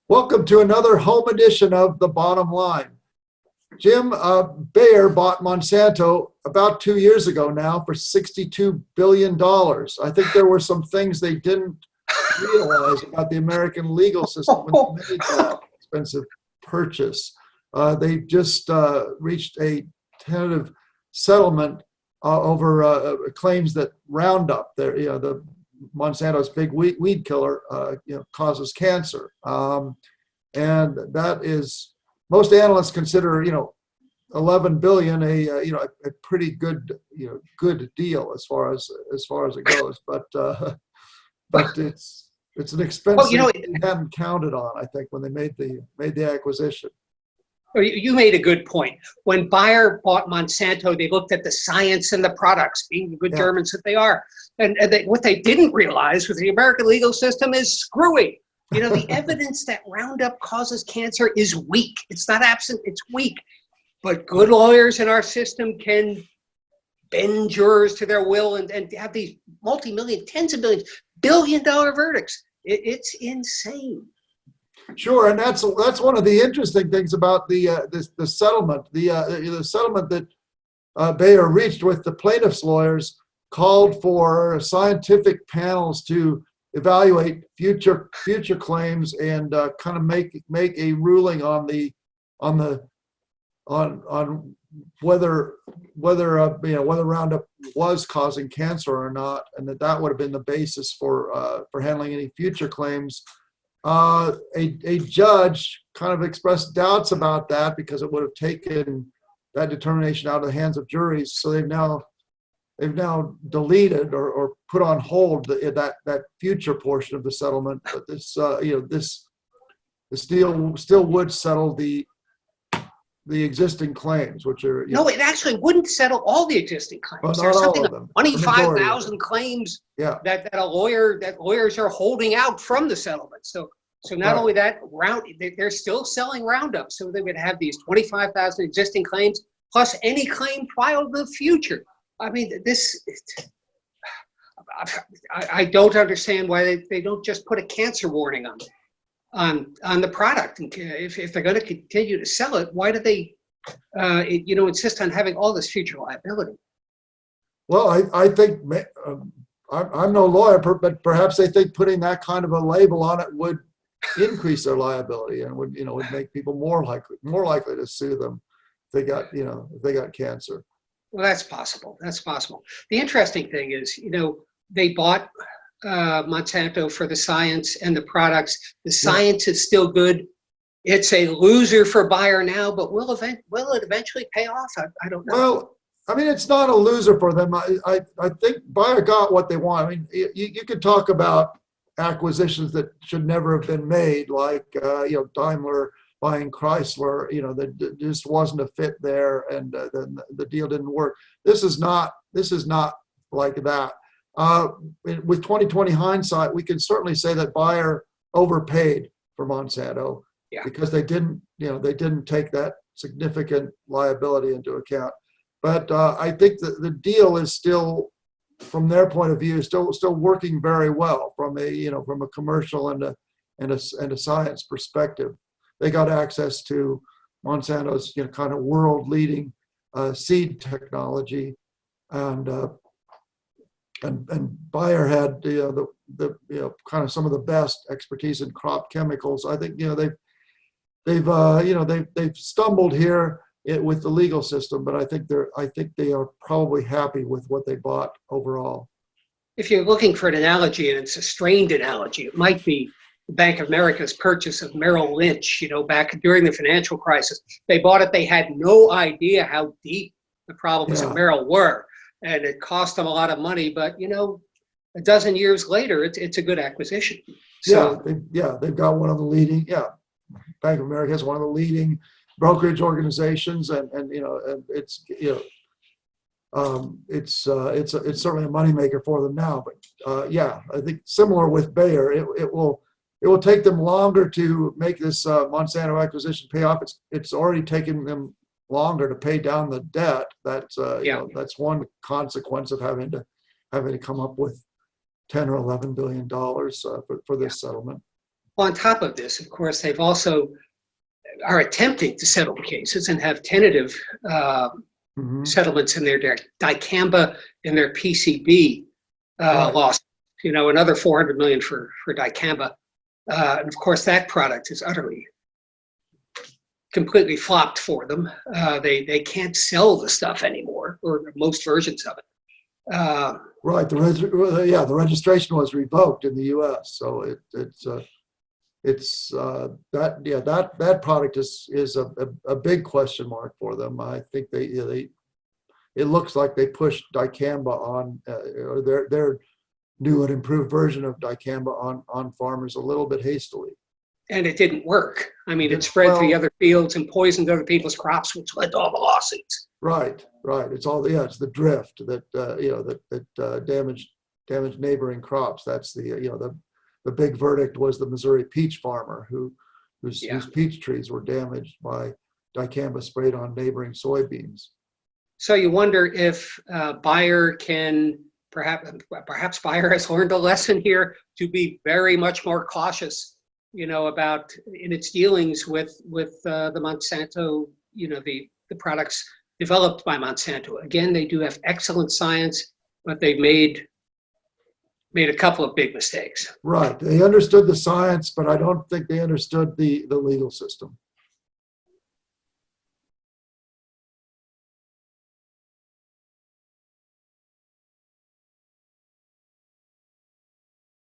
Welcome to another home edition of The Bottom Line. Jim, Bayer bought Monsanto about 2 years ago now for $62 billion. I think there were some things they didn't realize about the American legal system when they made that expensive purchase. They just reached a tentative settlement over claims that Roundup, the Monsanto's big weed killer, causes cancer, and that is, most analysts consider 11 billion a pretty good good deal as far as it goes, but it's an expense they hadn't counted on, I think, when they made the acquisition. You made a good point. When Bayer bought Monsanto, they looked at the science and the products, being the good Germans that they are. And what they didn't realize was the American legal system is screwy. The evidence that Roundup causes cancer is weak. It's not absent, it's weak. But good lawyers in our system can bend jurors to their will and have these multi-million, tens of millions, billion-dollar verdicts. It's insane. Sure, and that's one of the interesting things about the settlement. The settlement that Bayer reached with the plaintiffs' lawyers called for scientific panels to evaluate future claims and kind of make a ruling on whether Roundup was causing cancer or not, and that would have been the basis for handling any future claims. A judge kind of expressed doubts about that because it would have taken that determination out of the hands of juries. So they've now deleted or put on hold that future portion of the settlement. But this deal still would settle the existing claims, which are no, it actually wouldn't settle all the existing claims. Well, There's something like 25,000 claims that lawyers are holding out from the settlement. So not only that, they're still selling Roundup, so they would have these 25,000 existing claims plus any claim filed in the future. I mean, I don't understand why they don't just put a cancer warning on the product. And if they're going to continue to sell it, why do they insist on having all this future liability? Well, I think I'm no lawyer, but perhaps they think putting that kind of a label on it would increase their liability and would make people more likely to sue them if they got cancer. Well, that's possible. That's possible. The interesting thing is, they bought Monsanto for the science and the products. The science is still good. It's a loser for Bayer now, but will it eventually pay off? I don't know. Well, I mean, it's not a loser for them. I think Bayer got what they want. I mean, you could talk about acquisitions that should never have been made, like Daimler buying Chrysler. That just wasn't a fit there, and the deal didn't work. This is not like that. With 2020 hindsight, we can certainly say that Bayer overpaid for Monsanto because they didn't take that significant liability into account. But I think that the deal is still, from their point of view, still working very well from a commercial and a science perspective. They got access to Monsanto's kind of world-leading seed technology, and Bayer had the kind of some of the best expertise in crop chemicals. I think they've stumbled here with the legal system, but I think they are probably happy with what they bought overall. If you're looking for an analogy, and it's a strained analogy, it might be Bank of America's purchase of Merrill Lynch. Back during the financial crisis, they bought it. They had no idea how deep the problems of Merrill were, and it cost them a lot of money. But a dozen years later, it's a good acquisition. So, they've got one of the leading. Bank of America has one of the leading brokerage organizations, and it's certainly a moneymaker for them now. But I think similar with Bayer, it will take them longer to make this Monsanto acquisition pay off. It's already taken them longer to pay down the debt. That's one consequence of having to come up with $10 or $11 billion for this settlement. On top of this, of course, they've also are attempting to settle cases and have tentative settlements in their Dicamba and their PCB loss. You know, another 400 million for Dicamba, and of course that product is utterly, completely flopped for them. They can't sell the stuff anymore, or most versions of it. Right. The registration was revoked in the U.S. So that product is a big question mark for them. I think it looks like they pushed Dicamba on or their new and improved version of Dicamba on farmers a little bit hastily. And it didn't work. I mean, it spread to the other fields and poisoned other people's crops, which led to all the lawsuits. Right. It's all it's the drift that damaged neighboring crops. That's the big verdict was the Missouri peach farmer whose peach trees were damaged by Dicamba sprayed on neighboring soybeans. So you wonder if Bayer can perhaps Bayer has learned a lesson here to be very much more cautious, about in its dealings with the Monsanto, the products developed by Monsanto. Again, they do have excellent science, but they've made a couple of big mistakes. Right. They understood the science, but I don't think they understood the legal system.